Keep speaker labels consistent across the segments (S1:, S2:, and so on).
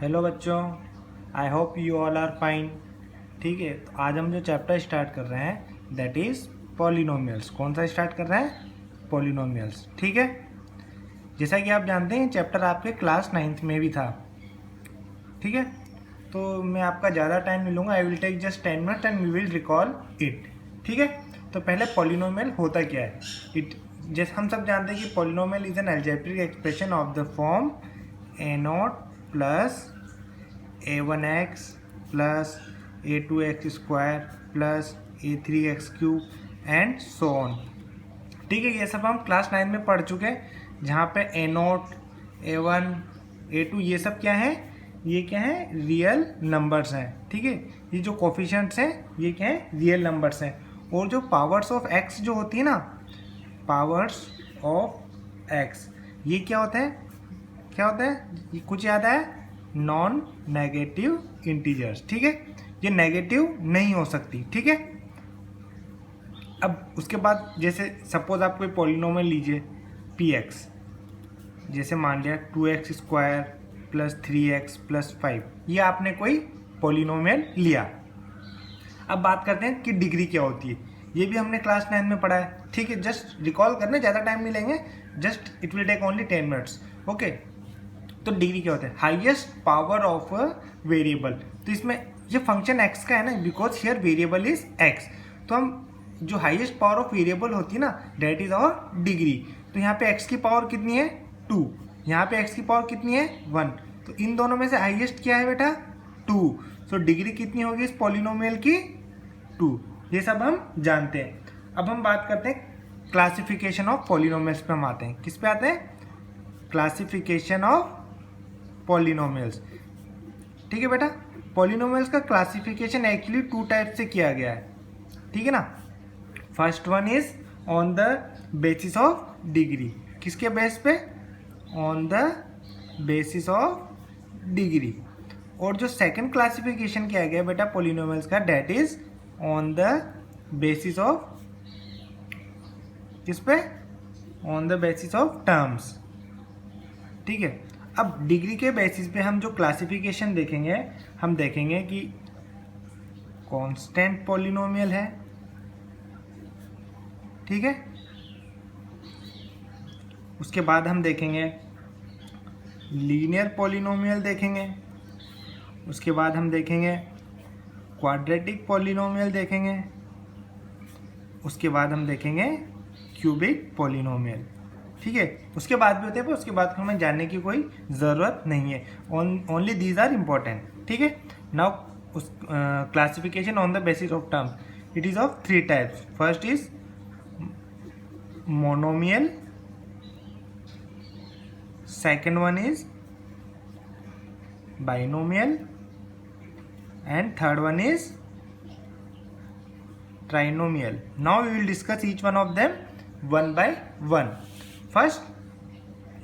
S1: Hello बच्चों, I hope you all are fine. ठीक है, तो आज हम जो चैप्टर स्टार्ट कर रहे हैं दैट इज़ पॉलिनोमियल्स। कौन सा स्टार्ट कर रहे हैं? पॉलिनोमियल्स। ठीक है, जैसा कि आप जानते हैं चैप्टर आपके क्लास 9th में भी था। ठीक है, तो मैं आपका ज़्यादा टाइम नहीं लूँगा। I will take just 10 minute and we will recall it. ठीक है, तो पहले पॉलिनोमियल होता क्या है? इट जैसे हम सब जानते हैं कि polynomial is an algebraic expression of the form a0 plus a1x plus a2x square plus a3x³ and so on. ठीक है, ये सब हम क्लास 9 में पढ़ चुके हैं, जहाँ पे a0, a1, a2 ये सब क्या है? ये क्या है? रियल नंबर्स हैं। ठीक है, ये जो कोफिशिएंट्स हैं ये क्या है? रियल नंबर्स हैं। और जो पावर्स ऑफ x जो होती है ना, पावर्स ऑफ x, ये क्या होता है? क्या होता है? ये कुछ याद है? Non negative integers. ठीक है, ये नेगेटिव नहीं हो सकती। ठीक है, अब उसके बाद जैसे सपोज आप कोई पॉलिनोमियल लीजिए px, जैसे मान लिया 2x square plus 3x plus 5, ये आपने कोई पॉलिनोमियल लिया। अब बात करते हैं कि डिग्री क्या होती है। ये भी हमने क्लास 9 में पढ़ा है। ठीक है, जस्ट रिकॉल करने, ज़्यादा टाइम नहीं लेंगे, just it will take only 10 minutes. Okay, तो डिग्री क्या होता है? Highest power of a variable. तो इसमें ये फंक्शन x का है ना, because here variable is x, तो हम जो हाईएस्ट पावर ऑफ वेरिएबल होती है ना, दैट इज आवर डिग्री। तो यहाँ पे x की पावर कितनी है? 2, यहाँ पे x की पावर कितनी है? 1। तो इन दोनों में से हाईएस्ट क्या है बेटा? 2। सो डिग्री कितनी होगी इस पॉलिनोमियल की? 2। ये सब हम जानते हैं। अब हम बात करते हैं क्लासिफिकेशन ऑफ पॉलिनोमियल्स पे। हम आते हैं, किस पे आते हैं? Classification of polynomials. ठीक है बेटा, पॉलिनोमियल्स का क्लासिफिकेशन एक्चुअली 2 टाइप से किया गया है। ठीक है ना, first one is on the basis of degree. किसके बेस पे? On the basis of degree. और जो सेकंड क्लासिफिकेशन किया गया बेटा पॉलिनोमियल्स का, that is on the basis of, किस पे? On the basis of terms. ठीक है, अब डिग्री के बेसिस पे हम जो क्लासिफिकेशन देखेंगे, हम देखेंगे कि कांस्टेंट पॉलिनोमियल है। ठीक है, उसके बाद हम देखेंगे लीनियर पॉलिनोमियल देखेंगे। उसके बाद हम देखेंगे क्वाड्रेटिक पॉलिनोमियल देखेंगे। उसके बाद हम देखेंगे क्यूबिक पॉलिनोमियल। ठीक है, उसके बाद भी होते हैं, पर उसके बाद हमें जानने की कोई ज़रूरत नहीं है। Only these are important. ठीक है, नाउ उस classification on the basis of term, it is of 3 types. First is monomial, second one is binomial, and third one is trinomial. Now we will discuss each one of them one by one. First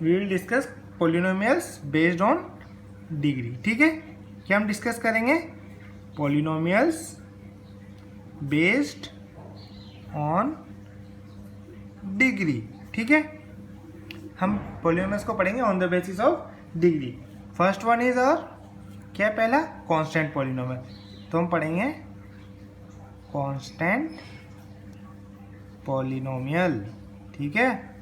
S1: we will discuss polynomials based on degree. ठीक है, क्या हम discuss करेंगे? polynomials based on degree. ठीक है, हम polynomials को पढ़ेंगे on the basis of degree. First one is और क्या? पहला कांस्टेंट पॉलिनोमियल। तो हम पढ़ेंगे कांस्टेंट पॉलिनोमियल। ठीक है,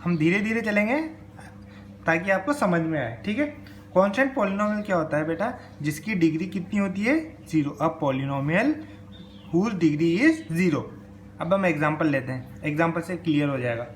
S1: हम धीरे धीरे चलेंगे ताकि आपको समझ में आए। ठीक है, कांस्टेंट पॉलिनोमियल क्या होता है बेटा? जिसकी डिग्री कितनी होती है? 0। अब पॉलिनोमियल हुज डिग्री इज 0। अब हम एग्जाम्पल लेते हैं, एग्जाम्पल से क्लियर हो जाएगा।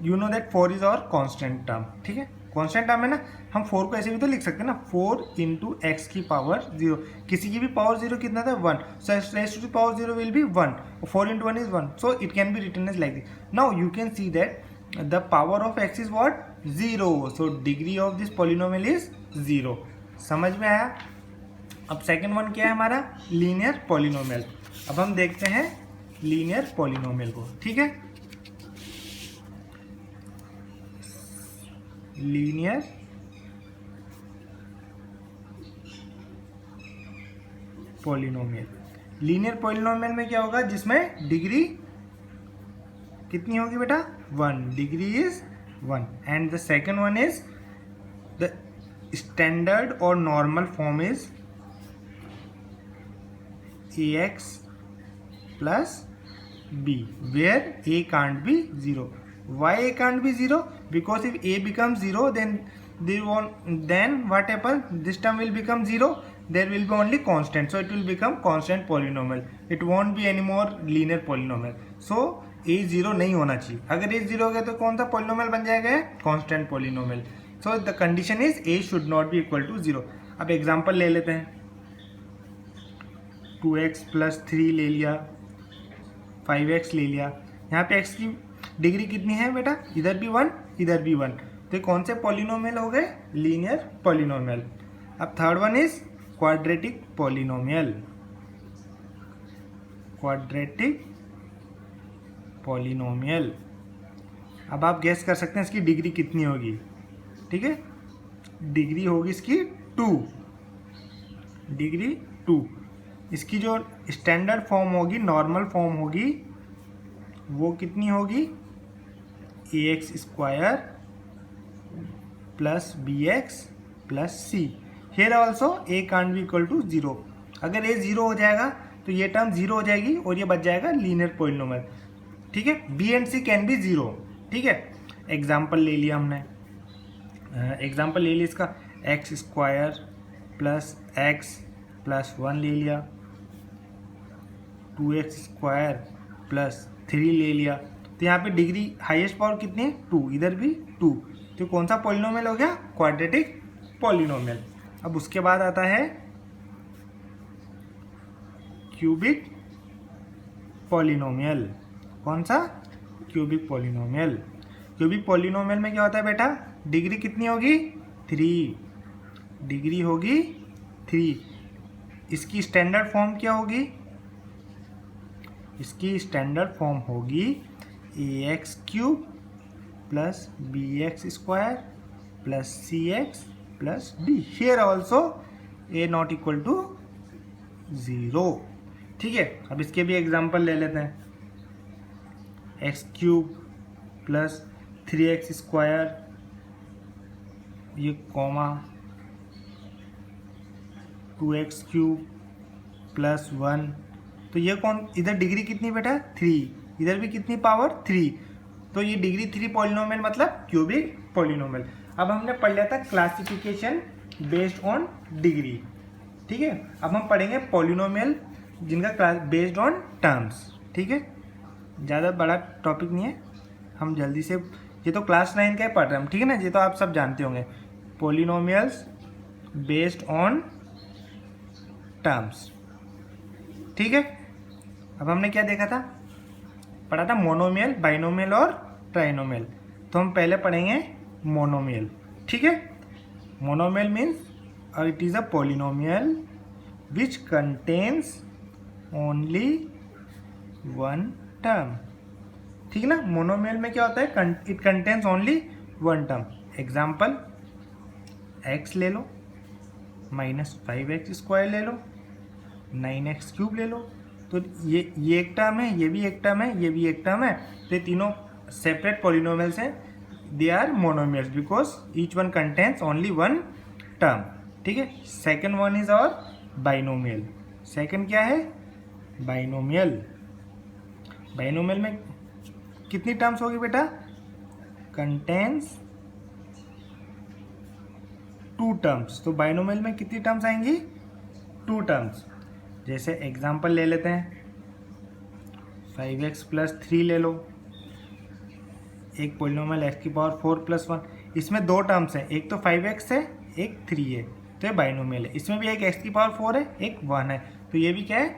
S1: You know that 4 is our constant term. ठीक है, कांस्टेंट टर्म है ना, हम 4 को ऐसे भी तो लिख सकते हैं ना, 4 इंटू एक्स की पावर 0। किसी की भी पावर 0 कितना था? 1। So x to the power 0 will be 1। 4 into 1 is 1, so it can be written as like this. Now you can see that the power of x is what? 0। So degree of this polynomial is 0। समझ में आया? अब second one क्या है हमारा? Linear polynomial. अब हम देखते हैं लीनियर पॉलिनोमियल को। ठीक है, लीनियर पॉलिनोमियल। लीनियर पॉलिनोमियल में क्या होगा? जिसमें डिग्री कितनी होगी बेटा? 1। Degree is 1 and the second one is the standard और normal form is ax plus b where a can't be 0. Why a can't be 0? Because if a becomes 0, then what happens? This term will become 0. There will be only constant, so it will become constant polynomial. It won't be any more linear polynomial. So a 0 नहीं होना चाहिए. अगर a 0 हो गया तो कौन सा polynomial बन जाएगा? Constant polynomial. So the condition is a should not be equal to 0. अब एग्जाम्पल ले लेते हैं. 2x प्लस 3 ले लिया, 5x ले लिया. यहाँ पे x की डिग्री कितनी है बेटा? इधर भी 1, इधर भी 1. तो कौन से पॉलिनोमियल हो गए? Linear polynomial. अब third one is quadratic polynomial. Quadratic polynomial. अब आप गेस कर सकते हैं इसकी डिग्री कितनी होगी. ठीक है, डिग्री होगी इसकी 2. डिग्री 2. इसकी जो स्टैंडर्ड फॉर्म होगी, नॉर्मल फॉर्म होगी, वो कितनी होगी? ax square plus bx plus c. Here also a can't be equal to 0. अगर a 0 हो जाएगा तो ये टर्म 0 हो जाएगी और ये बच जाएगा लीनियर पॉलिनोमियल. ठीक है, b and c can be 0. ठीक है, एग्जाम्पल ले लिया हमने. एग्जाम्पल ले लिया इसका x square plus x plus 1 ले लिया, 2x स्क्वायर प्लस 3 ले लिया. तो यहाँ पे डिग्री हाईएस्ट पावर कितनी है? 2. इधर भी 2. तो कौन सा पॉलिनोमियल हो गया? Quadratic polynomial. अब उसके बाद आता है क्यूबिक पॉलिनोमियल. कौन सा? Cubic polynomial. क्यूबिक पॉलिनोमियल में क्या होता है बेटा? डिग्री कितनी होगी? 3. डिग्री होगी 3. इसकी स्टैंडर्ड फॉर्म क्या होगी? इसकी स्टैंडर्ड फॉर्म होगी ax cube plus bx square plus cx plus d. Here also a not equal to 0. ठीक है, अब इसके भी एग्जांपल ले लेते हैं. x cube plus 3x square, ये कॉमा 2x क्यूब प्लस 1. तो ये कौन? इधर डिग्री कितनी बेटा? 3. इधर भी कितनी? पावर 3. तो ये डिग्री 3 पॉलिनोमियल मतलब क्यूबिक पॉलिनोमियल. अब हमने पढ़ लिया था क्लासिफिकेशन बेस्ड ऑन डिग्री. ठीक है, अब हम पढ़ेंगे पॉलिनोमियल जिनका बेस्ड ऑन टर्म्स. ठीक है, ज़्यादा बड़ा टॉपिक नहीं है, हम जल्दी से, ये तो क्लास 9 का ही पढ़ रहे हैं हम. ठीक है ना, ये तो आप सब जानते होंगे. Polynomials based on terms. ठीक है, अब हमने क्या देखा था? पढ़ा था मोनोमियल, बाइनोमियल और ट्राइनोमियल. तो हम पहले पढ़ेंगे मोनोमियल. ठीक है, monomial means it is a polynomial which contains only one term. ठीक है ना, मोनोमियल में क्या होता है? It contains only one term. Example x ले लो, माइनस 5x स्क्वायर ले लो, 9x क्यूब ले लो. तो ये एक टर्म है, ये भी एक टर्म है, ये भी एक टर्म है. तो ये तीनों सेपरेट पॉलिनोमियल्स हैं. They are monomials because each one contains only one term. ठीक है, सेकेंड वन इज और बाइनोमियल. सेकेंड क्या है? बाइनोमियल. बाइनोमियल में कितनी टर्म्स होगी बेटा? Contains 2 terms. तो बाइनोमियल में कितनी टर्म्स आएंगी? 2 टर्म्स. जैसे एग्जाम्पल ले लेते हैं, 5x प्लस 3 ले लो. एक पॉलिनोमियल x की पावर 4 प्लस 1. इसमें 2 टर्म्स हैं, एक तो 5x है, एक 3 है. तो ये बाइनोमियल है. इसमें भी एक x की पावर 4 है, एक 1 है. तो ये भी क्या है?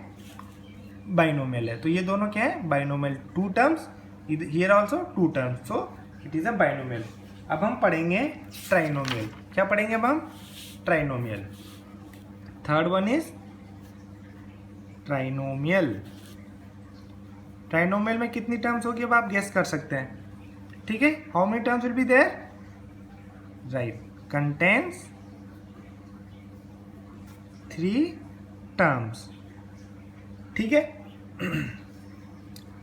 S1: बाइनोमियल है. तो ये दोनों क्या है? Binomial. 2 terms, here also 2 terms. So it is a binomial. अब हम पढ़ेंगे ट्राइनोमियल. क्या पढ़ेंगे अब हम? Trinomial. Third one is trinomial. Trinomial में कितनी टर्म्स होगी अब आप गेस कर सकते हैं. ठीक है, how many terms will be there? Right, contains 3 terms. ठीक है,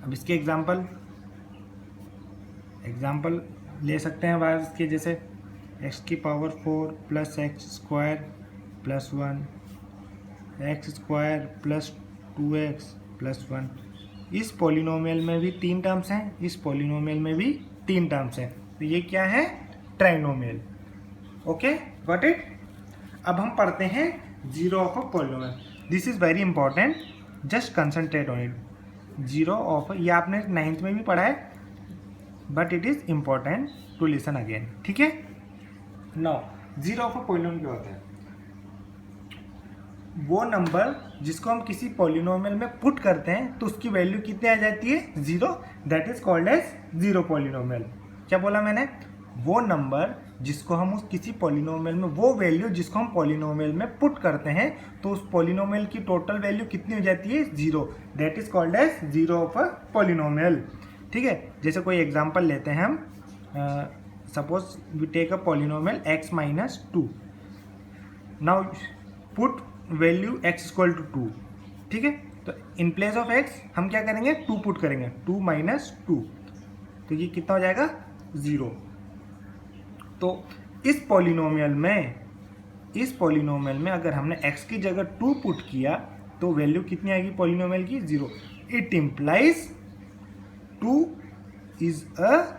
S1: अब इसके एग्जाम्पल ले सकते हैं बाहर इसके. जैसे एक्स की power 4 plus x square plus 1 x square plus 2x plus 1। इस पॉलिनोमियल में भी 3 टर्म्स हैं, इस पॉलिनोमियल में भी 3 टर्म्स हैं, तो ये क्या है? ट्राइनोमियल। Okay, got it. अब हम पढ़ते हैं zero of a polynomial. This is very important, just concentrate on it. Zero of, ये आपने 9th में भी पढ़ा है, but it is important to listen again, ठीक है। Now zero of a polynomial क्या होता है? वो नंबर जिसको हम किसी पॉलिनोमियल में पुट करते हैं तो उसकी वैल्यू कितनी आ जाती है? 0। That is called as zero polynomial. क्या बोला मैंने? वो नंबर जिसको हम उस किसी पॉलिनोमियल में, वो वैल्यू जिसको हम पॉलिनोमियल में पुट करते हैं तो उस पॉलिनोमियल की टोटल वैल्यू कितनी हो जाती है? 0। That is called as zero of a polynomial, ठीक है। जैसे कोई एग्जांपल लेते हैं हम, suppose we take a polynomial x minus 2। Now put value x equal to 2, ठीक है। तो इन प्लेस ऑफ x हम क्या करेंगे? 2 पुट करेंगे, 2 माइनस 2, तो ये कितना हो जाएगा? 0। तो इस पॉलिनोमियल में अगर हमने x की जगह 2 पुट किया तो वैल्यू कितनी आएगी पॉलिनोमियल की? 0। It implies 2 is a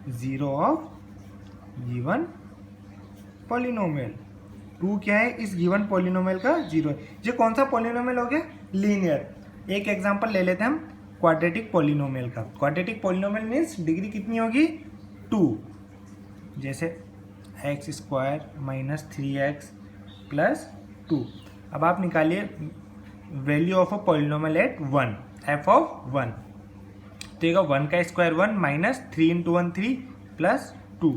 S1: zero of given polynomial. 2 क्या है? इस गिवन पॉलिनोमियल का 0 है। ये कौन सा पॉलिनोमियल हो गया? लीनियर। एक एग्जांपल ले लेते हैं हम क्वाड्रेटिक पॉलिनोमियल का। क्वाड्रेटिक पॉलिनोमियल मीन्स डिग्री कितनी होगी? 2। जैसे x square minus 3x plus 2। अब आप निकालिए value of a polynomial at 1, F of 1। तो ये 1 का स्क्वायर 1 माइनस 3 इंटू 1 3 प्लस 2,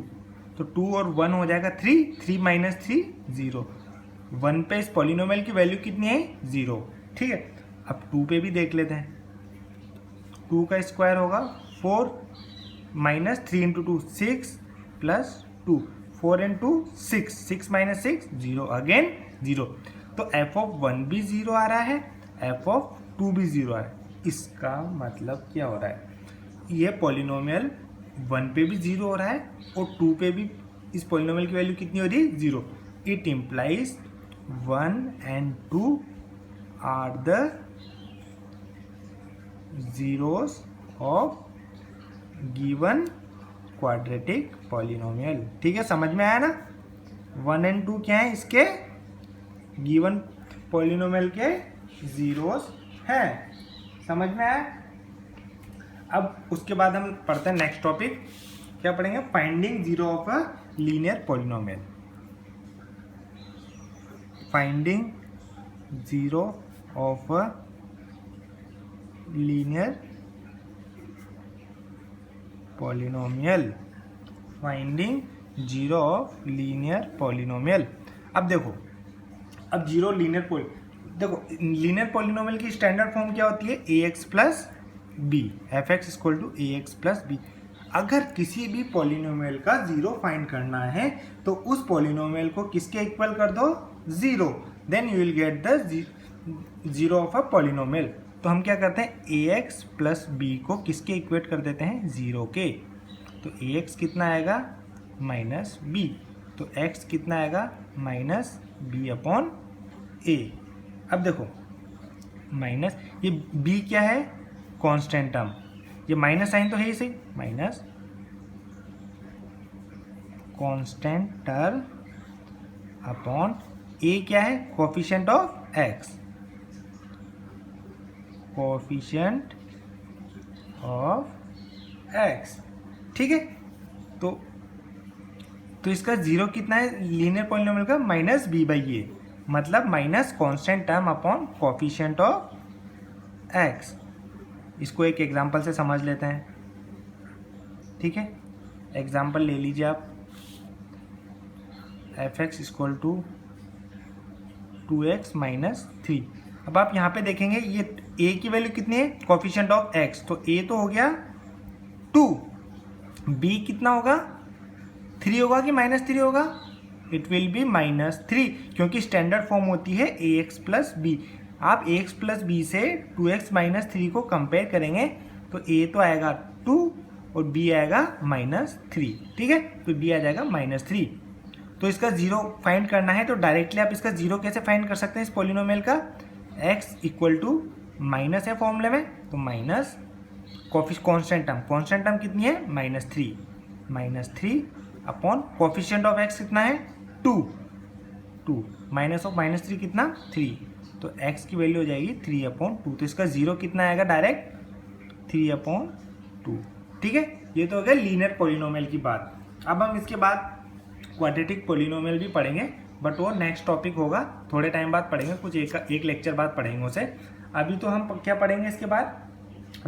S1: तो 2 और 1 हो जाएगा 3, 3 माइनस 3 0। 1 पे इस पॉलिनोमियल की वैल्यू कितनी है? 0, ठीक है। अब 2 पे भी देख लेते हैं। 2 का स्क्वायर होगा 4 minus 3 into 2 6 plus 2, 4 into 6, 6 minus 6 0, again 0। तो एफ ऑफ 1 भी 0 आ रहा है, एफ ऑफ 2 भी 0 आ रहा है। इसका मतलब क्या हो रहा है? ये पॉलिनोमियल 1 पे भी 0 हो रहा है और 2 पे भी इस पॉलिनोमियल की वैल्यू कितनी हो रही है? 0। It implies 1 and 2 are the zeros of given quadratic polynomial, ठीक है। समझ में आया ना? 1 एंड 2 क्या है? इसके गिवन पॉलिनोमियल के जीरोस हैं। समझ में आया? अब उसके बाद हम पढ़ते हैं नेक्स्ट टॉपिक। क्या पढ़ेंगे? Finding zero of a linear polynomial. Finding zero of a linear polynomial. Finding zero of linear polynomial. अब देखो, अब जीरो लीनियर देखो, लीनियर पॉलिनोमियल की स्टैंडर्ड फॉर्म क्या होती है? ax plus B, F X equal to A X plus B. अगर किसी भी पॉलिनोमियल का जीरो फाइंड करना है तो उस पॉलिनोमियल को किसके इक्वल कर दो? 0, then you will get the zero of a polynomial. तो हम क्या करते हैं? ax प्लस बी को किसके इक्वेट कर देते हैं? 0 के। तो ax कितना आएगा? Minus B. तो x कितना आएगा? माइनस बी अपॉन ए। अब देखो माइनस, ये b क्या है? Constant term. ये माइनस साइन तो है ही सही, minus constant term upon a क्या है? Coefficient of x, coefficient of x, ठीक है। तो इसका जीरो कितना है लीनियर पॉलिनोमियल का? माइनस बी बाई ए, मतलब minus constant term upon coefficient of x। इसको एक एग्जांपल से समझ लेते हैं, ठीक है। एग्जांपल ले लीजिए आप, F X equal to 2x minus 3। अब आप यहाँ पे देखेंगे ये a की वैल्यू कितनी है? कोफिशिएंट ऑफ x, तो a तो हो गया 2, b कितना होगा? 3 होगा कि माइनस 3 होगा? इट विल बी माइनस 3, क्योंकि स्टैंडर्ड फॉर्म होती है ax प्लस बी। आप ax प्लस बी से 2x माइनस 3 को कंपेयर करेंगे तो a तो आएगा 2 और b आएगा -3, ठीक है। तो b आ जाएगा -3। तो इसका जीरो फाइंड करना है तो डायरेक्टली आप इसका जीरो कैसे फाइंड कर सकते हैं इस पॉलिनोमियल का, x इक्वल टू माइनस है फॉर्मूले में, तो माइनस कॉन्स्टेंट टर्म कितनी है -3 अपॉन कोफिशिएंट ऑफ x कितना है 2 माइनस ऑफ -3 कितना 3, तो x की वैल्यू हो जाएगी 3/2। तो इसका जीरो कितना आएगा डायरेक्ट 3/2, ठीक है। ये तो हो गया लीनियर पॉलिनोमियल की बात। अब हम इसके बाद क्वाड्रेटिक पॉलिनोमियल भी पढ़ेंगे, बट वो नेक्स्ट टॉपिक होगा, थोड़े टाइम बाद पढ़ेंगे, कुछ एक लेक्चर बाद पढ़ेंगे उसे। अभी तो हम क्या पढ़ेंगे इसके बाद,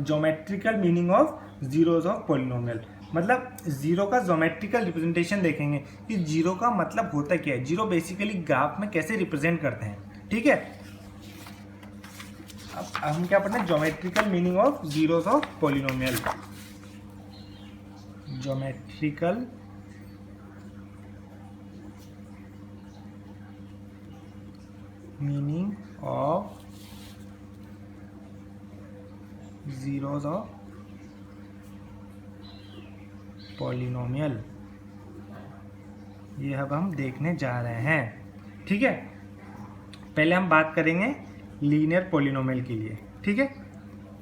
S1: geometrical meaning of zeros of polynomial, मतलब जीरो का ज्योमेट्रिकल रिप्रेजेंटेशन देखेंगे कि जीरो का मतलब होता क्या है, जीरो बेसिकली ग्राफ में कैसे रिप्रेजेंट करते हैं, ठीक है। अब हम क्या पढ़ते हैं, geometrical meaning of zeros of polynomial, geometrical meaning of zeros of polynomial, ये अब हम देखने जा रहे हैं, ठीक है। पहले हम बात करेंगे लीनियर पॉलिनोमियल के लिए, ठीक है,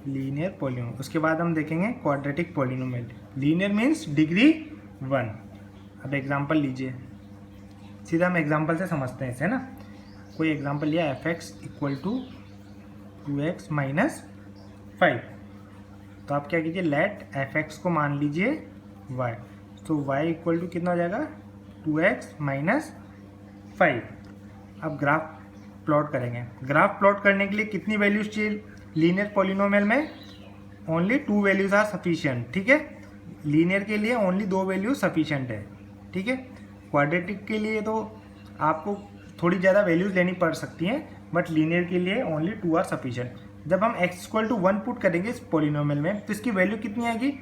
S1: लीनियर पॉलिनोमियल। उसके बाद हम देखेंगे quadratic polynomial. Linear means degree 1। अब एग्जांपल लीजिए, सीधा हम एग्जांपल से समझते हैं इसे ना। कोई एग्जांपल लिया f(x equal to 2x minus 5), तो आप क्या कीजिए, लेट f(x) को मान लीजिए y, तो y इक्वल टू कितना हो जाएगा 2x माइनस 5। अब ग्राफ प्लॉट करेंगे। ग्राफ प्लॉट करने के लिए कितनी वैल्यूज चाहिए लीनियर पॉलिनोमियल में, ओनली 2 वैल्यूज आर सफिशिएंट, ठीक है। लीनियर के लिए ओनली 2 वैल्यूज सफिशिएंट है, ठीक है। क्वाड्रेटिक के लिए तो आपको थोड़ी ज़्यादा वैल्यूज लेनी पड़ सकती हैं, बट लीनियर के लिए ओनली 2 आर सफिशिएंट। जब हम x इक्वल टू 1 पुट करेंगे इस पॉलिनोमियल में, तो इसकी वैल्यू कितनी आएगी,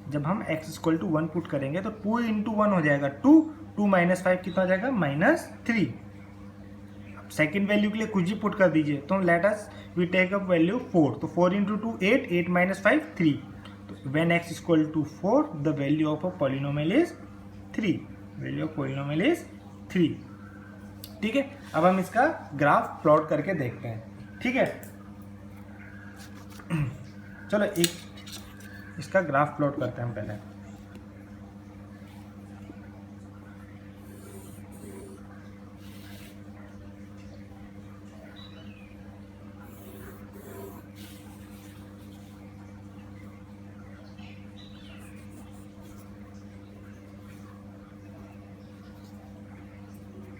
S1: जब हम x इक्वल टू 1 पुट करेंगे तो 2 × 1 हो जाएगा 2 माइनस 5 कितना हो जाएगा -3। सेकेंड वैल्यू के लिए कुछ भी पुट कर दीजिए, तो let us we take up value 4, तो 4 × 2 8 माइनस 5 3, तो when x equal to 4 the value of a polynomial is 3, value of polynomial is 3, ठीक है। अब हम इसका ग्राफ प्लॉट करके देखते हैं, ठीक है। चलो एक इसका ग्राफ प्लॉट करते हैं हम पहले।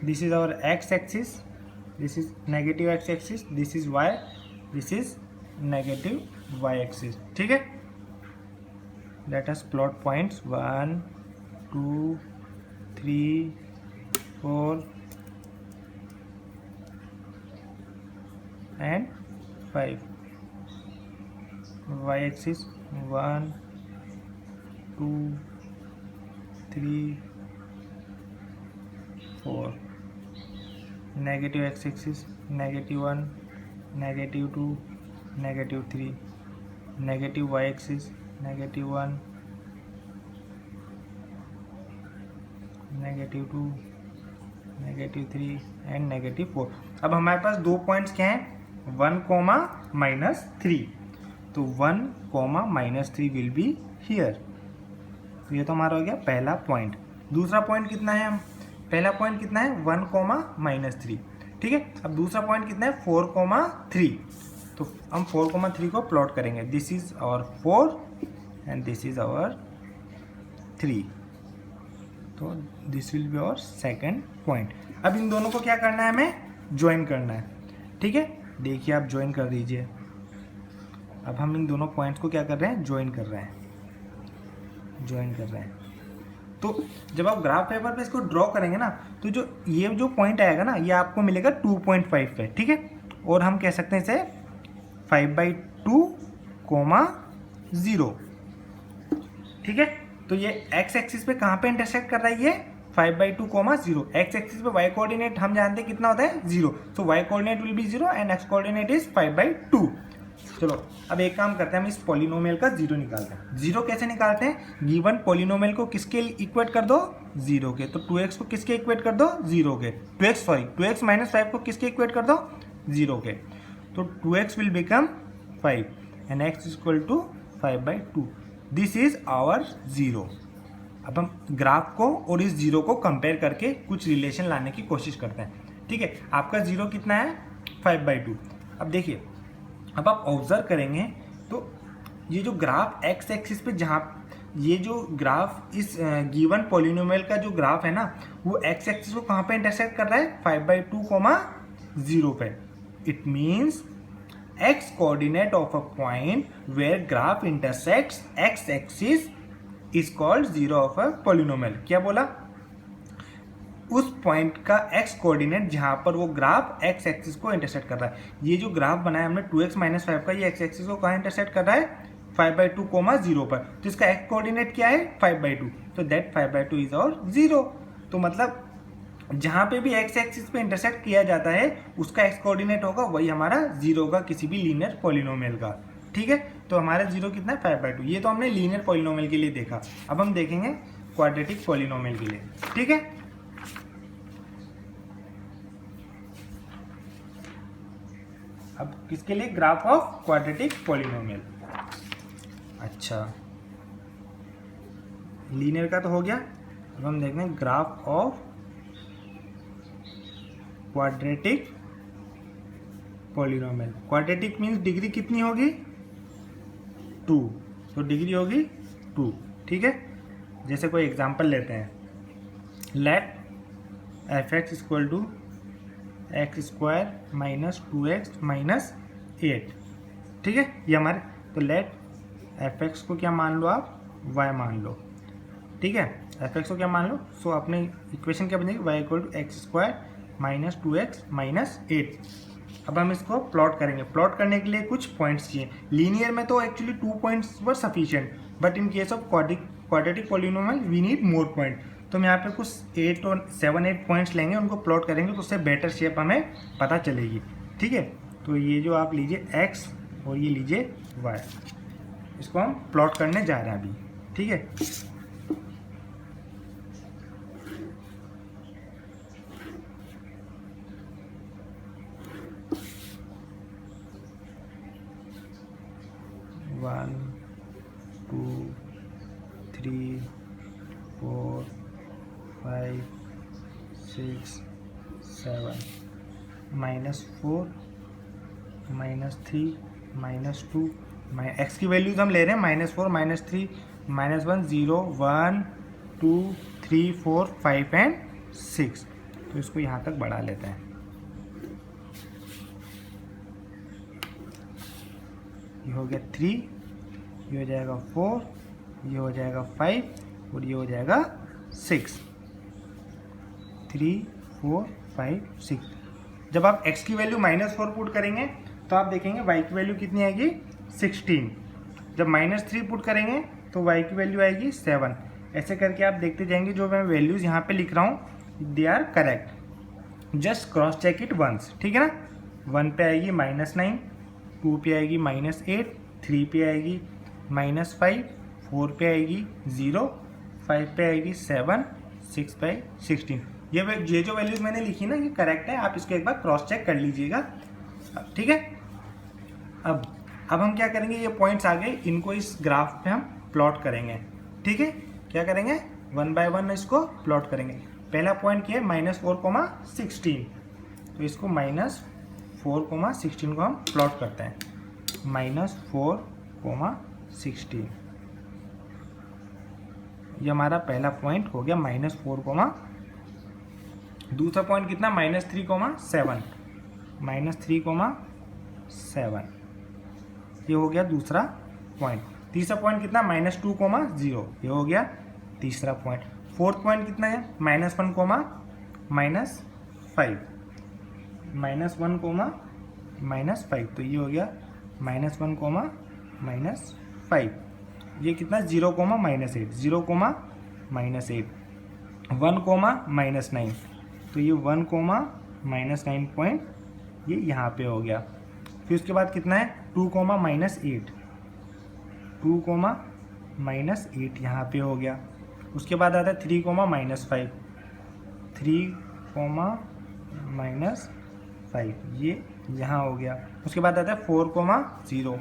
S1: This is our x-axis, this is negative x-axis, this is y, this is negative y-axis, ठीक है। Let us plot points 1 2 3 4 and 5. y-axis 1 2 3 4, negative x-axis -1 -2 -3, negative y-axis -1 -2 -3 and -4। अब हमारे पास 2 पॉइंट्स क्या हैं, 1, -3, तो 1, -3 विल बी हियर। तो ये तो हमारा हो गया पहला पॉइंट। दूसरा पॉइंट कितना है, हम पहला पॉइंट कितना है 1, -3, ठीक है। अब दूसरा पॉइंट कितना है 4, 3, तो हम 4, 3 को प्लॉट करेंगे। This is our 4 and this is our 3, तो this will be our second point. अब इन दोनों को क्या करना है, हमें ज्वाइन करना है, ठीक है। देखिए आप ज्वाइन कर दीजिए। अब हम इन दोनों पॉइंट्स को क्या कर रहे हैं, ज्वाइन कर रहे हैं। तो जब आप ग्राफ पेपर पे इसको ड्रॉ करेंगे ना, तो ये जो पॉइंट आएगा ना, ये आपको मिलेगा 2.5 पे, ठीक है। और हम कह सकते हैं इसे 5/2, 0, ठीक है। तो ये x एक्सिस पे कहाँ पे इंटरसेक्ट कर रहा है, ये 5/2, 0। x एक्सिस पे y कोऑर्डिनेट हम जानते हैं कितना होता है 0, सो y coordinate will be 0 and x coordinate is 5/2। चलो अब एक काम करते हैं, हम इस पॉलिनोमियल का जीरो निकालते हैं। जीरो कैसे निकालते हैं? गिवन पॉलिनोमियल को किसके इक्वेट कर दो? जीरो के। तो 2x को किसके इक्वेट कर दो? जीरो के। 2x माइनस 5 को किसके इक्वेट कर दो? जीरो के। तो 2x will become 5 and x equal to 5/2। This is our zero. अब हम ग्राफ को और इस जीरो को कंपेयर करके कुछ रिलेशन लाने की कोशिश करते हैं। ठीक है, आपका जीरो कितना है? 5/2। अब देखिए, अब आप ऑब्जर्व करेंगे तो ये जो ग्राफ एक्स एक्सिस पे, जहाँ ये जो ग्राफ इस गिवन पॉलिनोमियल का जो ग्राफ है ना, वो एक्स एक्सिस को कहाँ पे इंटरसेक्ट कर रहा है? 5/2, 0 पे। It means x coordinate of a point where graph intersects x axis is called zero of a polynomial. क्या बोला? उस पॉइंट का एक्स कोऑर्डिनेट जहां पर वो ग्राफ एक्स एक्सिस को इंटरसेक्ट कर रहा है। ये जो ग्राफ बनाया हमने 2x माइनस 5 का, ये एक्स एक्सिस को कहाँ इंटरसेक्ट कर रहा है? 5/2, 0 पर। तो इसका एक्स कोऑर्डिनेट क्या है? 5/2। तो दैट 5/2 इज और जीरो। तो मतलब जहां पे भी एक्स एक्सिस पे इंटरसेक्ट किया जाता है उसका एक्स कोऑर्डिनेट होगा वही हमारा जीरो होगा किसी भी लीनियर पॉलिनोमियल का। ठीक है, तो हमारा जीरो कितना है? 5/2। ये तो हमने लीनियर पॉलिनोमियल के लिए देखा। अब हम देखेंगे क्वाड्रेटिक पॉलिनोमियल के लिए। ठीक है, अब किसके लिए? Graph of quadratic polynomial. अच्छा, लीनियर का तो हो गया। अब हम देखते हैं graph of quadratic polynomial. Quadratic means degree कितनी होगी? 2। तो डिग्री होगी 2। ठीक है, जैसे कोई एग्जांपल लेते हैं, let f(x) equal to x² minus 2x minus 8। ठीक है, ये हमारे, तो लेट f(x) को क्या मान लो आप? y मान लो। ठीक है, f(x) को क्या मान लो? सो अपने इक्वेशन क्या बनेगी? y equal to x² minus 2x minus 8। अब हम इसको प्लॉट करेंगे। प्लॉट करने के लिए कुछ पॉइंट्स चाहिए। लीनियर में तो actually 2 points were sufficient, but in case of quadratic polynomial we need more point. तो हम यहाँ पे कुछ 7-8 पॉइंट्स लेंगे, उनको प्लॉट करेंगे तो उससे बेटर शेप हमें पता चलेगी। ठीक है, तो ये जो आप लीजिए x और ये लीजिए y, इसको हम प्लॉट करने जा रहे हैं अभी। ठीक है, वन 2 3 4 5 6 7 -4 -3 -2 एक्स की वैल्यूज हम ले रहे हैं -4 -3 -1 0 1 2 3 4 5 एंड 6। तो इसको यहाँ तक बढ़ा लेते हैं। ये हो गया 3, ये हो जाएगा 4, ये हो जाएगा 5 और ये हो जाएगा 6। 3 4 5 6। जब आप x की वैल्यू -4 पुट करेंगे तो आप देखेंगे y की वैल्यू कितनी आएगी? 16। जब -3 पुट करेंगे तो y की वैल्यू आएगी 7। ऐसे करके आप देखते जाएंगे। जो मैं वैल्यूज़ यहाँ पे लिख रहा हूँ they are correct. Just cross check it once. ठीक है ना। 1 पे आएगी -9, 2 पे आएगी -8, 3 पे आएगी -5, 4 पे आएगी 0, 5 पे आएगी 7, 6 पे 16। ये जो वैल्यूज़ मैंने लिखी ना, ये करेक्ट है। आप इसको एक बार क्रॉस चेक कर लीजिएगा। ठीक है, अब हम क्या करेंगे? ये पॉइंट्स आ गए, इनको इस ग्राफ पे हम प्लॉट करेंगे। ठीक है, क्या करेंगे? 1 बाय 1 इसको प्लॉट करेंगे। पहला पॉइंट क्या है? -4, 16। तो इसको -4, 16 को हम प्लॉट करते हैं। -4, 16 ये हमारा पहला पॉइंट हो गया। -4, दूसरा पॉइंट कितना? -3, 7 -3, 7 ये हो गया दूसरा पॉइंट। तीसरा पॉइंट कितना? -2, 0 ये हो गया तीसरा पॉइंट। फोर्थ पॉइंट कितना है? -1, -5 -1, -5 तो ये हो गया -1, -5। ये कितना? 0, -8 0, -8 1, -9 तो ये 1, -9 पॉइंट ये यहाँ पे हो गया। फिर उसके बाद कितना है? 2 कोमा -8, 2 कोमा -8 यहाँ पे हो गया। उसके बाद आता है 3 कोमा -5, 3 कोमा -5 ये यहाँ हो गया। उसके बाद आता है 4 कोमा 0,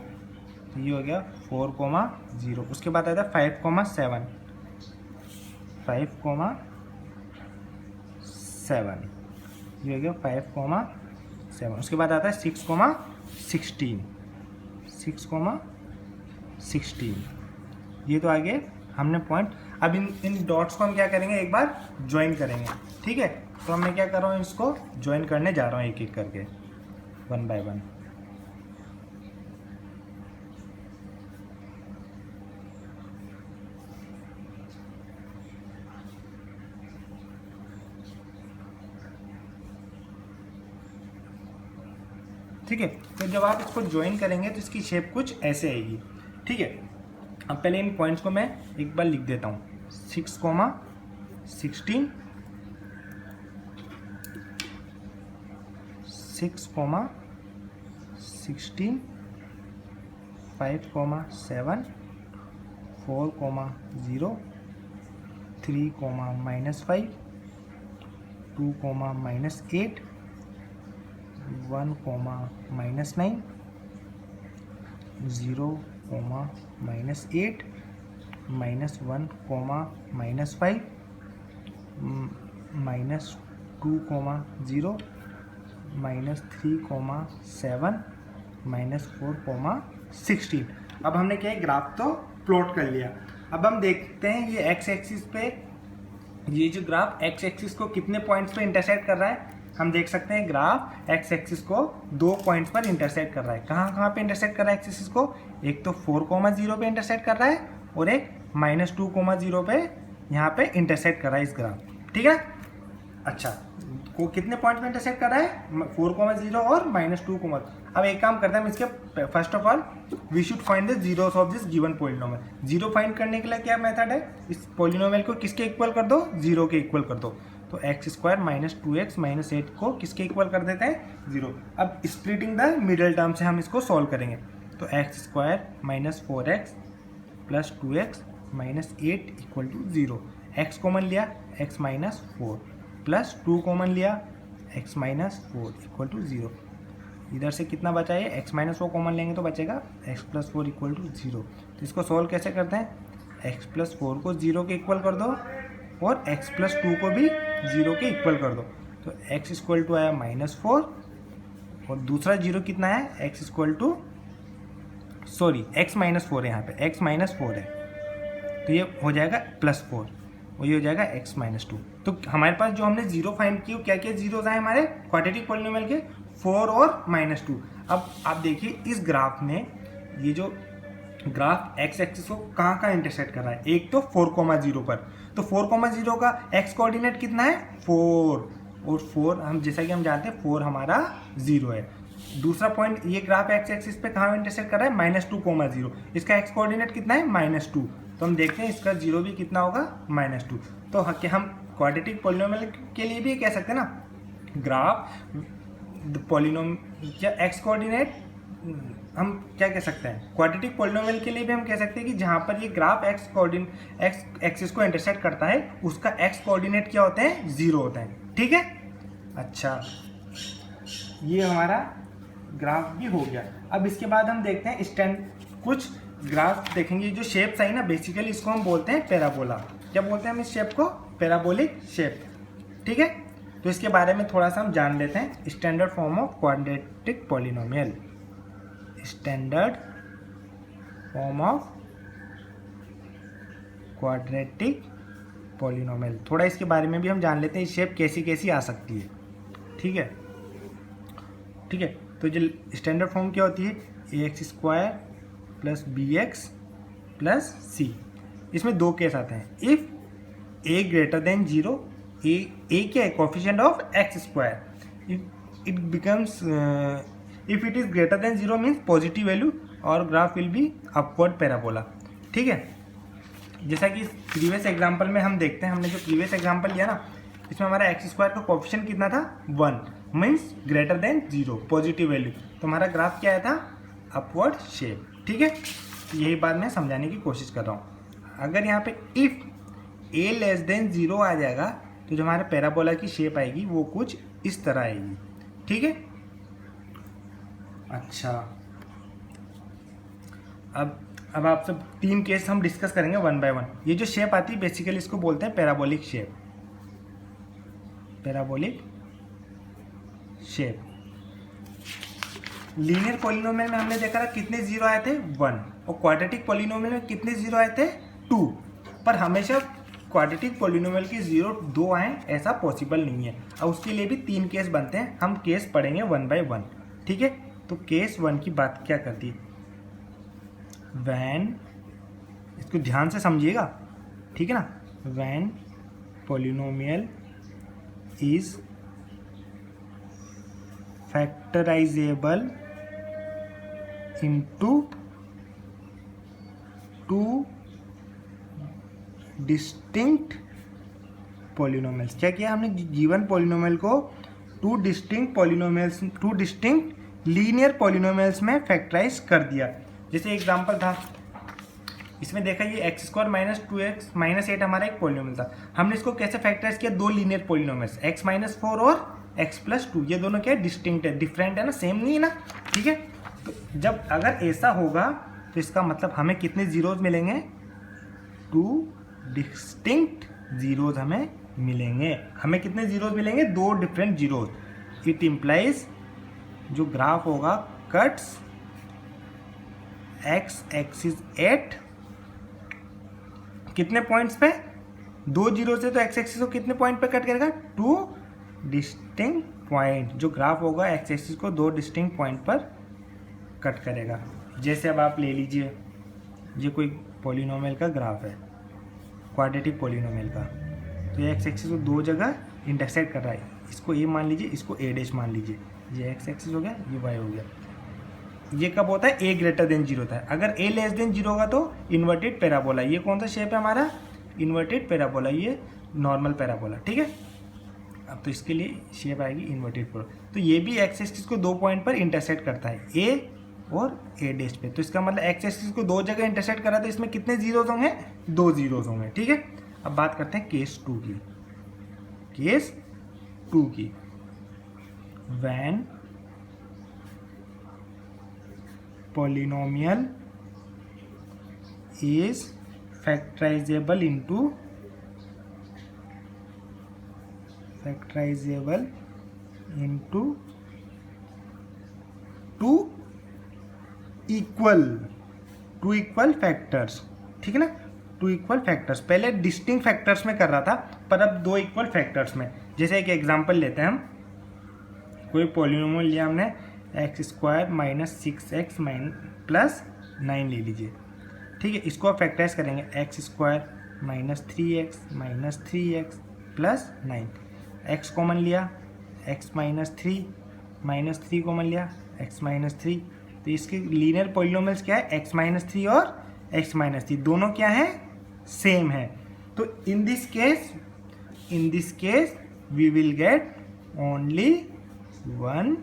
S1: ये हो गया 4 कोमा 0। उसके बाद आता है 5 कोमा 7, 5 कोमा 7, ये हो गया 5 कोमा 7। उसके बाद आता है 6 कोमा 16, 6 कोमा 16, ये तो आगे हमने पॉइंट। अब इन डॉट्स को हम क्या करेंगे, एक बार ज्वाइन करेंगे, ठीक है। तो मैं क्या कर रहा हूँ, इसको ज्वाइन करने जा रहा हूँ एक एक करके, 1 बाय 1। ठीक है, तो जब आप इसको ज्वाइन करेंगे तो इसकी शेप कुछ ऐसे आएगी, ठीक है। अब पहले इन पॉइंट्स को मैं एक बार लिख देता हूँ, 6 comma 16, 6 comma 16, 5 comma 7, 4 comma 0, 3 comma -5, 2 comma -8, 1 comma -9, 0 comma -8, -1 comma -5, -2 comma 0, -3 comma 7, -4 comma 16। अब हमने क्या है, ग्राफ तो प्लॉट कर लिया। अब हम देखते हैं ये एक्स एक्सिस पे, ये जो ग्राफ एक्स एक्सिस को कितने पॉइंट्स पे इंटरसेक्ट कर रहा है। हम देख सकते हैं ग्राफ एक्स एक्सिस को 2 पॉइंट्स पर इंटरसेक्ट कर रहा है। कहाँ कहाँ पे इंटरसेक्ट कर रहा है एक्स एक्सिस को, एक तो 4 कोमा 0 पे इंटरसेक्ट कर रहा है और एक -2 कोमा 0 पे यहाँ पे इंटरसेक्ट कर रहा है इस ग्राफ, ठीक है। अच्छा, को कितने पॉइंट पे इंटरसेक्ट कर रहा है, 4 कोमा 0 और -2 कोमा। अब एक काम करते हैं हम इसके, first of all we should find the zeros of this given polynomial. Zero find करने के लिए क्या मेथड है, इस पॉलिनोमियल को किसके इक्वल कर दो, 0 के इक्वल कर दो। तो x² - 2x - 8 को किसके इक्वल कर देते हैं, 0। अब स्प्लिटिंग द मिडल टर्म से हम इसको सॉल्व करेंगे। तो x² - 4x + 2x - 8 = 0। x common लिया, x - 4 प्लस 2 कॉमन लिया, x - 4 = 0। इधर से कितना बचा है, x - 4 कॉमन लेंगे तो बचेगा x + 4 = 0। तो इसको सॉल्व कैसे करते हैं, x + 4 को 0 के इक्वल कर दो और x + 2 को भी 0 के इक्वल कर दो। तो x = आया -4 और दूसरा 0 कितना है, x - -4 है यहाँ पे, x - 4 है तो ये हो जाएगा +4 और ये हो जाएगा x - 2। तो हमारे पास जो हमने 0 फाइंड किए, क्या क्या जीरोस आए हमारे क्वाड्रेटिक पॉलिनोमियल के, 4 और -2। अब आप देखिए इस ग्राफ में, ये जो ग्राफ x एक्सिस को कहाँ कहाँ इंटरसेक्ट कर रहा है, एक तो 4 कोमा 0 पर। तो 4 कोमा 0 का x कोऑर्डिनेट कितना है, 4, और 4 हम जैसा कि हम जानते हैं 4 हमारा 0 है। दूसरा पॉइंट, ये ग्राफ x एक्सिस पे कहाँ इंटरसेक्ट कर रहा है, -2 कोमा 0, इसका x कोऑर्डिनेट कितना है, -2। तो हम देखते हैं इसका 0 भी कितना होगा, -2। तो हम क्वाड्रेटिक पॉलिनोमियल के लिए भी कह सकते हैं ना, ग्राफ पॉलिनोमियल या x कोऑर्डिनेट, हम क्या कह सकते हैं, क्वाड्रेटिक पॉलिनोमियल के लिए भी हम कह सकते हैं कि जहाँ पर ये ग्राफ x एक्सिस को इंटरसेक्ट करता है उसका x कोऑर्डिनेट क्या होते हैं, 0 होता है, ठीक है। अच्छा, ये हमारा ग्राफ भी हो गया। अब इसके बाद हम देखते हैं कुछ ग्राफ देखेंगे। जो शेप्स आई ना, बेसिकली इसको हम बोलते हैं पैराबोला। क्या बोलते हैं हम इस शेप को, पैराबोलिक शेप, ठीक है। तो इसके बारे में थोड़ा सा हम जान लेते हैं। Standard form of quadratic polynomial, standard form of quadratic polynomial, थोड़ा इसके बारे में भी हम जान लेते हैं, शेप कैसी कैसी आ सकती है, ठीक है। ठीक है, तो जो स्टैंडर्ड फॉर्म क्या होती है, ax² + bx + c। इसमें 2 केस आते हैं। इफ a > 0, a क्या है, coefficient of x², it becomes, if it is greater than 0 means positive value और graph will be upward parabola, ठीक है। जैसा कि प्रीवियस एग्जांपल में हम देखते हैं, हमने जो प्रीवियस एग्जांपल लिया ना, इसमें हमारा x² का कोफिशिएंट कितना था, 1 means greater than 0, positive value. तो हमारा ग्राफ क्या आया था, अपवर्ड शेप। ठीक है, यही बात मैं समझाने की कोशिश कर रहा हूँ। अगर यहाँ पे इफ़ a लेस देन 0 आ जाएगा तो जो हमारे पैराबोला की शेप आएगी वो कुछ इस तरह आएगी। ठीक है, अच्छा अब आप सब 3 केस हम डिस्कस करेंगे वन बाय वन। ये जो शेप आती है बेसिकली इसको बोलते हैं parabolic shape. Parabolic shape linear polynomial में हमने देखा था कितने जीरो आए थे 1, और क्वाड्रेटिक पॉलिनोमियल में कितने जीरो आए थे 2। पर हमेशा क्वाड्रेटिक पॉलिनोमियल के 0 2 आए ऐसा पॉसिबल नहीं है, और उसके लिए भी 3 केस बनते हैं। हम केस पढ़ेंगे वन बाय वन। ठीक है, तो केस 1 की बात क्या करती है, वैन, इसको ध्यान से समझिएगा, ठीक है ना, when polynomial is factorizable into 2 distinct polynomials. क्या किया हमने, गिवन पॉलिनोमियल को 2 डिस्टिंक्ट लीनियर पॉलिनोमियल्स में फैक्टराइज कर दिया। जैसे एग्जांपल था इसमें देखा, ये x square minus 2x minus 8 हमारा एक पॉलिनोमियल था। हमने इसको कैसे फैक्टराइज किया, 2 लीनियर पॉलिनोमियल्स x माइनस 4 और x प्लस 2। ये दोनों क्या है, डिस्टिंक्ट है, डिफरेंट है ना, सेम नहीं है ना। ठीक है, तो जब अगर ऐसा होगा तो इसका मतलब हमें कितने जीरोज मिलेंगे, 2 डिस्टिंक्ट जीरोज हमें मिलेंगे। हमें कितने जीरोज मिलेंगे, 2 डिफरेंट जीरोज। इट इम्प्लाइज जो ग्राफ होगा कट्स एक्स एक्सिस एट कितने पॉइंट्स पे, 2 जीरो से, तो एक्स एक्सिस को कितने पॉइंट पे कट करेगा, 2 डिस्टिंक्ट पॉइंट। जो ग्राफ होगा एक्स एक्सिस को 2 डिस्टिंक्ट पॉइंट पर कट करेगा। जैसे अब आप ले लीजिए, ये कोई पॉलिनोमियल का ग्राफ है, क्वाड्रेटिक पॉलिनोमियल का, तो ये एक्स एक्सिस को 2 जगह इंटरसेक्ट कर रहा है। इसको ए मान लीजिए, इसको ए डैश मान लीजिए। ये एक्स एक्सिस हो गया, ये वाई हो गया। ये कब होता है, ए ग्रेटर देन 0 होता है। अगर ए लेस देन 0 होगा तो इन्वर्टेड पैराबोला। ये कौन सा शेप है हमारा, इन्वर्टेड पैराबोला, ये नॉर्मल पैराबोला। ठीक है, अब तो इसके लिए शेप आएगी इन्वर्टेड पैराबोला। तो ये भी एक्स एक्सिस को 2 पॉइंट पर इंटरसेक्ट करता है, ए और ए डैश पे। तो इसका मतलब एक्स एक्सिस को 2 जगह इंटरसेक्ट करा, तो इसमें कितने जीरोज होंगे, 2 जीरोज होंगे। ठीक है, अब बात करते हैं केस 2 की। केस 2 की, when polynomial is factorizable into two equal factors। ठीक है ना, 2 इक्वल फैक्टर्स। पहले डिस्टिंक्ट फैक्टर्स में कर रहा था, पर अब 2 इक्वल फैक्टर्स में। जैसे एक एग्जांपल लेते हैं हम, कोई पॉलिनोमियल लिया हमने x square minus 6x plus 9 ले लीजिए। ठीक है, इसको आप फैक्टराइज करेंगे, x square minus 3x minus 3x plus 9। X common लिया, एक्स माइनस 3 कॉमन लिया, एक्स माइनस 3। तो इसके लीनियर पॉलिनोमियल्स क्या है, एक्स माइनस 3 और एक्स माइनस 3 दोनों क्या है, सेम है। तो in this case we will get only 1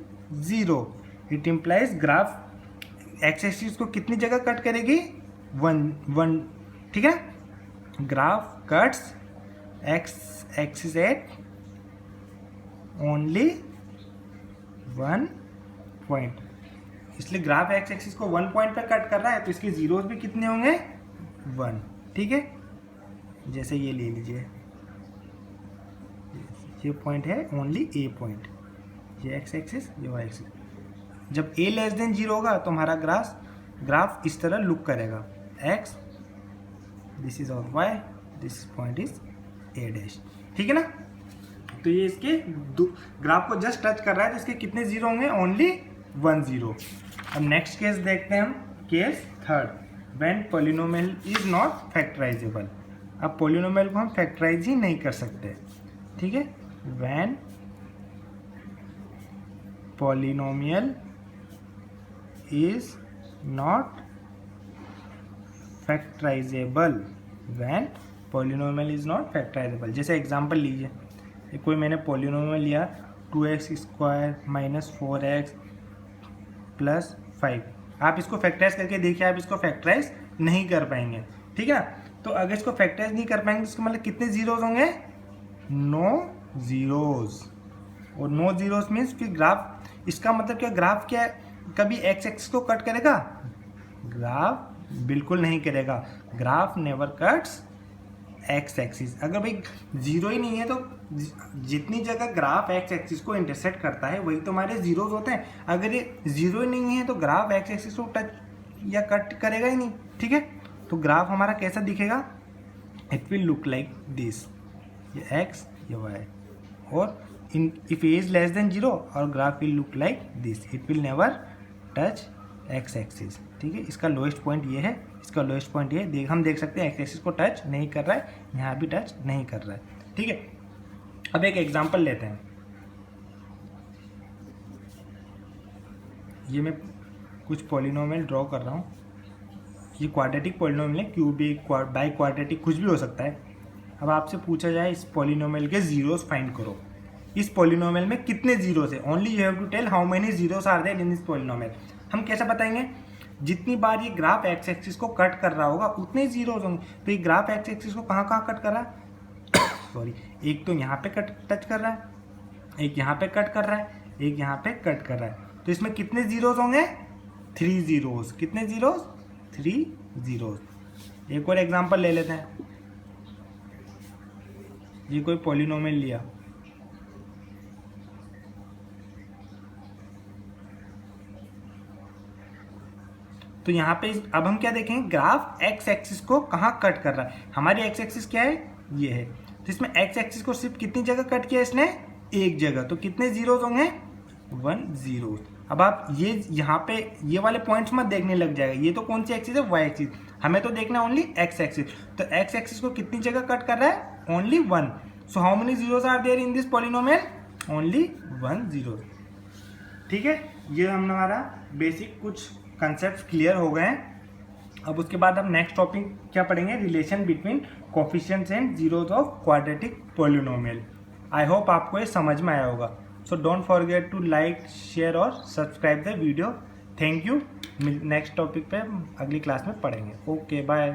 S1: 0। It implies graph x axis को कितनी जगह कट करेगी, 1। ठीक है, graph cuts x axis at only 1 point. इसलिए ग्राफ एक्स एक्सिस को 1 पॉइंट पर कट कर रहा है, तो इसके जीरोज भी कितने होंगे, 1। ठीक है, जैसे ये ले लीजिए, ये पॉइंट है ओनली ए पॉइंट, ये एक्स एक्सिस, ये वाई एक्सिस। जब a लेस देन 0 होगा तो हमारा ग्राफ इस तरह लुक करेगा, x दिस इज और y, this point is a dash. ठीक है ना, तो ये इसके ग्राफ को जस्ट टच कर रहा है, तो इसके कितने जीरो होंगे, ओनली 1 0। अब नेक्स्ट केस देखते हैं हम, case 3, when polynomial is not factorisable. अब पॉलिनोमियल को हम फैक्टराइज ही नहीं कर सकते। ठीक है, when polynomial is not factorizable, when polynomial is not factorizable। जैसे एग्जांपल लीजिए, कोई मैंने पॉलिनोमियल लिया 2x square minus 4x plus 5। आप इसको फैक्टराइज करके देखिए, आप इसको फैक्टराइज नहीं कर पाएंगे, ठीक है ना। तो अगर इसको फैक्टराइज नहीं कर पाएंगे तो इसका मतलब कितने जीरोज होंगे, 9 जीरोज। और 9 जीरोज मीन्स फिर ग्राफ, इसका मतलब क्या, ग्राफ क्या है, कभी एक्स एक्सिस को कट करेगा, ग्राफ बिल्कुल नहीं करेगा, graph never cuts x axis. अगर भाई जीरो ही नहीं है तो जितनी जगह ग्राफ एक्स एक्सिस को इंटरसेक्ट करता है वही तो हमारे जीरोज होते हैं। अगर ये जीरो ही नहीं है तो ग्राफ एक्स एक्सिस को टच या कट करेगा ही नहीं, ठीक है। तो ग्राफ हमारा कैसा दिखेगा, it will look like this, ये एक्स ये वाई, और in if a is less than zero और graph will look like this, it will never touch x axis, ठीक है। इसका लोएस्ट पॉइंट ये है, इसका लोएस्ट पॉइंट ये हम देख सकते हैं एक्स एक्सिस को टच नहीं कर रहा है, यहाँ भी टच नहीं कर रहा है, ठीक है। अब एक एग्जांपल लेते हैं, ये मैं कुछ पॉलिनोमियल ड्रॉ कर रहा हूँ, ये क्वाड्रेटिक पॉलिनोमियल है, क्यूबिक बाई क्वाड्रेटिक कुछ भी हो सकता है। अब आपसे पूछा जाए इस पॉलिनोमियल के जीरोस फाइंड करो, इस पॉलिनोमियल में कितने जीरोस है, only you have to tell how many zeros are there in this polynomial. हम कैसे बताएंगे, जितनी बार ये ग्राफ एक्स एक्सिस को कट कर रहा होगा उतने जीरोस होंगे। तो ये ग्राफ एक्स एक्सिस को कहाँ कहाँ कट कर रहा है सॉरी, एक तो यहाँ पे टच कर रहा है, एक यहाँ पे कट कर रहा है, एक यहाँ पे कट कर रहा है, तो इसमें कितने जीरोस होंगे, 3 जीरोस। कितने जीरोस, 3 जीरोस। एक और एग्जांपल ले लेते हैं, ये कोई पॉलिनोमियल लिया, तो यहाँ पे अब हम क्या देखेंगे, ग्राफ एक्स एक्सिस को कहाँ कट कर रहा है, हमारी एक्स एक्सिस क्या है, ये है, तो इसमें एक्स एक्सिस को सिर्फ कितनी जगह कट किया इसने, एक जगह, तो कितने जीरोस होंगे, 1 जीरो। अब आप ये यहाँ पे ये वाले पॉइंट्स मत देखने लग जाएगा, ये तो कौन सी एक्सिस है, वाई एक्सिस, हमें तो देखना ओनली एक्स एक्सिस। तो एक्स एक्सिस को कितनी जगह कट कर रहा है, only 1। So how many zeros are there in this polynomial, only 1 zero, ठीक है। ये हमारा बेसिक कुछ कंसेप्ट क्लियर हो गए हैं। अब उसके बाद हम नेक्स्ट टॉपिक क्या पढ़ेंगे, relation between coefficients and zeros of quadratic polynomial. I hope आपको ये समझ में आया होगा। So don't forget to like, share और subscribe the video. Thank you. Next topic पे अगली क्लास में पढ़ेंगे। Okay bye.